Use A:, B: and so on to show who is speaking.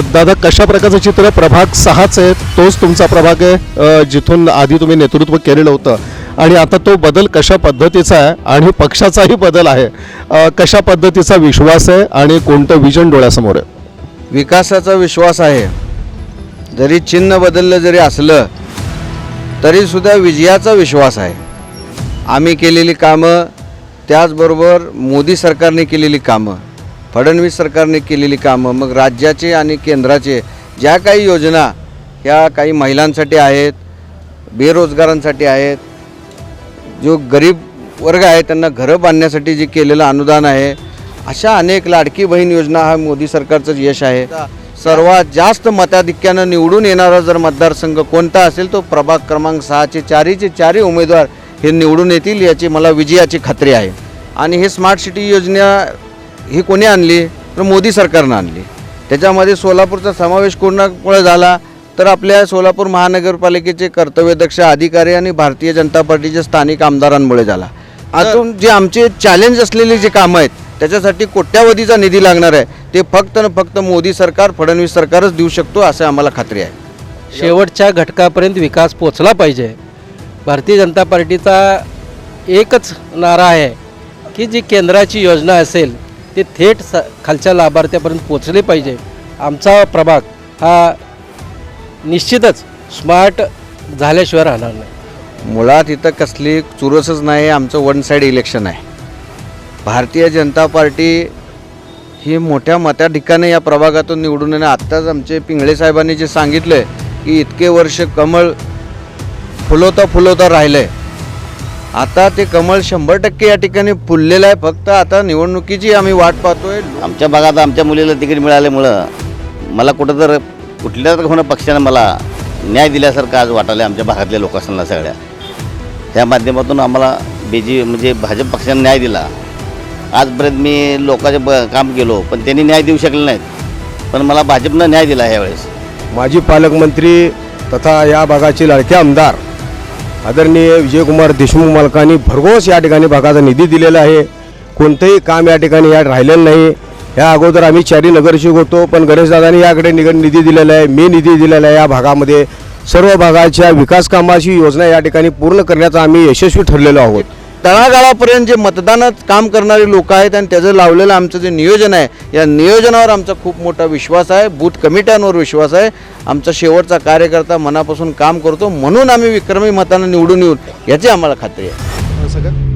A: दादा, कशा प्रकारचं चित्र? प्रभाग 6च आहे, तोच तुमचा प्रभाग आहे जिथून आधी तुम्ही नेतृत्व केलेलं होतं, आणि आता तो बदल कशा पद्धतीचा आहे आणि पक्षाचाही बदल आहे, कशा पद्धतीचा विश्वास आहे आणि कोणतं विजन डोळ्यासमोर आहे?
B: विकासाचा विश्वास आहे. जरी चिन्ह बदललं जरी असलं तरीसुद्धा विजयाचा विश्वास आहे. आम्ही केलेली कामं, त्याचबरोबर मोदी सरकारने केलेली कामं, फडणवीस सरकारने केलेली कामं, मग राज्याचे आणि केंद्राचे ज्या काही योजना ह्या काही महिलांसाठी आहेत, बेरोजगारांसाठी आहेत, जो गरीब वर्ग आहे त्यांना घरं बांधण्यासाठी जे केलेलं अनुदान आहे, अशा अनेक लाडकी बहीण योजना हा मोदी सरकारचं यश आहे. सर्वात जास्त मताधिक्यानं निवडून येणारा जर मतदारसंघ कोणता असेल तो प्रभाग क्रमांक 6चे चारही उमेदवार हे निवडून येतील, याची मला विजयाची खात्री आहे. आणि हे स्मार्ट सिटी योजना ही कोणी आणली तर मोदी सरकारनं आणली. त्याच्यामध्ये सोलापूरचा समावेश कोणामुळे झाला तर आपल्या सोलापूर महानगरपालिकेचे कर्तव्यदक्ष अधिकारी आणि भारतीय जनता पार्टीच्या स्थानिक आमदारांमुळे झाला. अजून जे आमचे चॅलेंज असलेले जे कामं आहेत त्याच्यासाठी कोट्यावधीचा निधी लागणार आहे, ते फक्त आणि फक्त मोदी सरकार, फडणवीस सरकारच देऊ शकतो असं आम्हाला खात्री आहे.
C: शेवटच्या घटकापर्यंत विकास पोचला पाहिजे. भारतीय जनता पार्टीचा एकच नारा आहे की जी केंद्राची योजना असेल ते थेट खालच्या लाभार्थ्यापर्यंत पोचले पाहिजे. आमचा प्रभाग हा निश्चितच स्मार्ट झाल्याशिवाय राहणार नाही.
B: मुळात इथं कसली चुरसच नाही, आमचं वन साईड इलेक्शन आहे. भारतीय जनता पार्टी ही मोठ्या मताधिक्याने या प्रभागातून निवडून येणं. आत्ताच आमचे पिंगळे साहेबांनी जे सांगितलं आहे की इतके वर्ष कमळ फुलवता राहिलं आहे, आता ते कमळ 100% या ठिकाणी फुललेलं आहे. फक्त आता निवडणुकीची आम्ही वाट पाहतोय.
D: आमच्या भागात आमच्या मुलीला तिकीट मिळाल्यामुळं मला कुठल्या तर होणं पक्षानं मला न्याय दिल्यासारखं आज वाटायला आमच्या भागातल्या लोकांना सगळ्या. त्या माध्यमातून आम्हाला म्हणजे भाजप पक्षाने न्याय दिला. आजपर्यंत मी लोकांचे काम केलो पण त्यांनी न्याय देऊ शकले नाहीत, पण मला भाजपनं न्याय दिला यावेळेस.
E: माजी पालकमंत्री तथा या भागाचे लाडके आमदार आदरणीय विजयकुमार देशमुख मालकांनी भरघोस या ठिकाणी भागाचा निधी दिलेला आहे. कोणतंही काम या ठिकाणी राहिलेलं नाही. या अगोदर आम्ही 4 नगरसेवक होतो, पण गणेशदादांनी याकडे निधी दिलेला आहे, मी निधी दिलेला आहे. या भागामध्ये सर्व भागाच्या विकास कामाची योजना या ठिकाणी पूर्ण करण्याचा आम्ही यशस्वी ठरलेलो आहोत.
B: तळागाळापर्यंत जे मतदानात काम करणारे लोक आहेत आणि त्याचं लावलेलं आमचं जे नियोजन आहे, या नियोजनावर आमचा खूप मोठा विश्वास आहे. बूथ कमिट्यांवर विश्वास आहे. आमचा शेवटचा कार्यकर्ता मनापासून काम करतो, म्हणून आम्ही विक्रमी मतानं निवडून येऊन याची आम्हाला खात्री आहे.